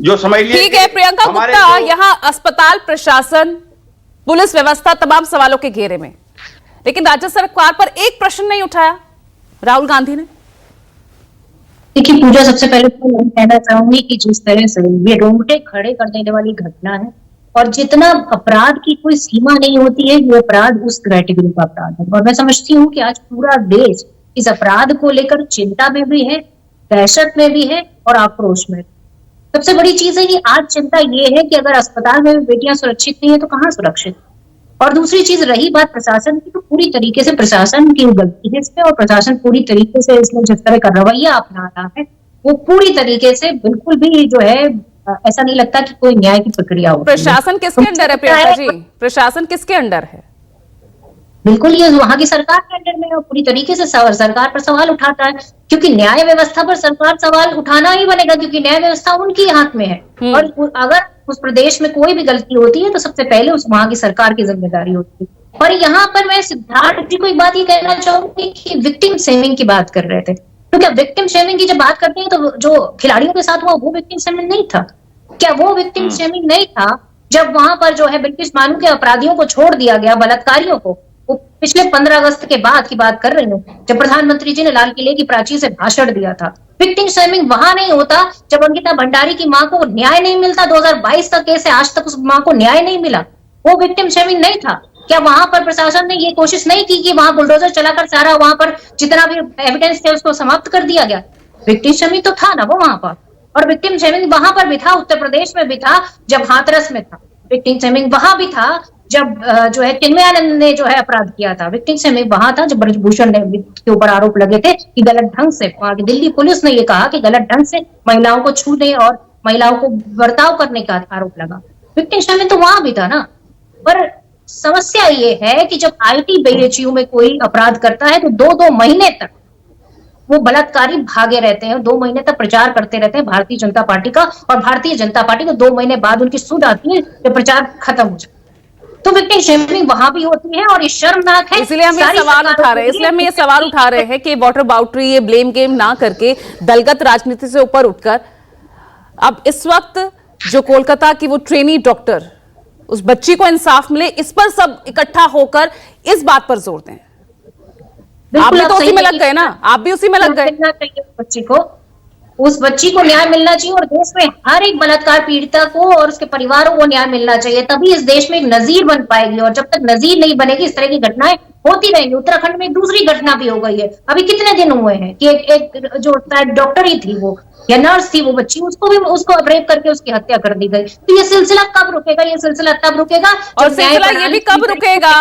जो समझ लिए। ठीक है प्रियंका गुप्ता, यहाँ अस्पताल प्रशासन पुलिस व्यवस्था तमाम सवालों के घेरे में, लेकिन राज्य सरकार पर एक प्रश्न नहीं उठाया राहुल गांधी ने। देखिए पूजा, सबसे पहले तो मैं कहना चाहूंगी कि जिस तरह से ये रोंगटे खड़े कर देने वाली घटना है, और जितना अपराध की कोई सीमा नहीं होती है, ये अपराध उस कैटेगरी का अपराध है। और मैं समझती हूँ कि आज पूरा देश इस अपराध को लेकर चिंता में भी है, दहशत में भी है और आक्रोश में। सबसे बड़ी चीज है कि आज चिंता ये है कि अगर अस्पताल में बेटियां सुरक्षित नहीं है तो कहाँ सुरक्षित। और दूसरी चीज रही बात प्रशासन की, तो पूरी तरीके से प्रशासन की गलती है इसमें, और प्रशासन पूरी तरीके से इसमें जिस तरह का रवैया अपना रहा है वो पूरी तरीके से बिल्कुल भी जो है ऐसा नहीं लगता कि कोई न्याय की प्रक्रिया हो। प्रशासन किसके अंडर है प्रियंका जी? प्रशासन किसके अंडर है? बिल्कुल ये वहां की सरकार के अंडर में, और पूरी तरीके से सरकार पर सवाल उठाता है, क्योंकि न्याय व्यवस्था पर सरकार सवाल उठाना ही बनेगा, क्योंकि न्याय व्यवस्था उनकी हाथ में है। और अगर उस प्रदेश में कोई भी गलती होती है तो सबसे पहले उस वहां की सरकार की जिम्मेदारी होती है। और यहाँ पर मैं सिद्धार्थ जी को एक बात ये कहना चाहूंगी कि विक्टिम शेमिंग की बात कर रहे थे, तो क्या विक्टिम शेमिंग की जब बात करते हैं तो जो खिलाड़ियों के साथ हुआ वो विक्टिम शेमिंग नहीं था? क्या वो विक्टिम शेमिंग नहीं था जब वहां पर जो है बिल्किस बानो के अपराधियों को छोड़ दिया गया, बलात्कारियों को? वो पिछले 15 अगस्त के बाद की बात कर रही हूँ, जब प्रधानमंत्री जी ने लाल किले की प्राचीर से भाषण दिया था। विक्टिम शेमिंग वहां नहीं होता जब अंकिता भंडारी की मां को न्याय नहीं मिलता। 2022 का केस है, आज तक उस मां को न्याय नहीं मिला। वो विक्टिम शेमिंग नहीं था। क्या वहां पर प्रशासन ने ये कोशिश नहीं की कि वहां बुलडोजर चलाकर सारा वहां पर जितना भी एविडेंस थे उसको समाप्त कर दिया गया? विक्टिम शेमिंग तो था ना वो वहां पर, और विक्टिम शेमिंग वहां पर भी था, उत्तर प्रदेश में भी था जब हाथरस में था। विक्टिम शेमिंग वहां भी था जब जो है चिन्मयानंद ने जो है अपराध किया था। विक्टिम शेमिंग वहां था जब ब्रजभूषण के ऊपर आरोप लगे थे कि गलत ढंग से, वहां की दिल्ली पुलिस ने ये कहा कि गलत ढंग से महिलाओं को छूने और महिलाओं को बर्ताव करने का आरोप लगा। विक्टिम शेमिंग तो वहां भी था ना। पर समस्या ये है कि जब ITBHU में कोई अपराध करता है तो 2-2 महीने तक वो बलात्कारी भागे रहते हैं, 2 महीने तक प्रचार करते रहते हैं भारतीय जनता पार्टी का, और भारतीय जनता पार्टी को 2 महीने बाद उनकी सुध आती है जब प्रचार खत्म हो जाए। तो विक्टिम शेमिंग वहां भी होती है और ये शर्मनाक है। इसलिए हम ये सवाल उठा रहे हैं, इसलिए हम ये सवाल उठा रहे हैं कि वाटर बाउंड्री, ये ब्लेम गेम ना करके दलगत राजनीति से ऊपर उठकर अब इस वक्त जो कोलकाता की वो ट्रेनी डॉक्टर, उस बच्ची को इंसाफ मिले, इस पर सब इकट्ठा होकर इस बात पर जोर दें। आप भी तो उसी में लग गए ना, आप भी उसी में लग गए। उस बच्ची को न्याय मिलना चाहिए, और देश में हर एक बलात्कार पीड़िता को और उसके परिवारों को न्याय मिलना चाहिए, तभी इस देश में एक नजीर बन पाएगी। और जब तक नजीर नहीं बनेगी इस तरह की घटनाएं होती रहेंगी। उत्तराखंड में एक दूसरी घटना भी हो गई है, अभी कितने दिन हुए हैं कि एक जो डॉक्टर ही थी वो या नर्स थी, वो बच्ची, उसको रेप करके उसकी हत्या कर दी गई। तो ये सिलसिला कब रुकेगा? ये सिलसिला तब रुकेगा और सिलसिला ये भी कब रुकेगा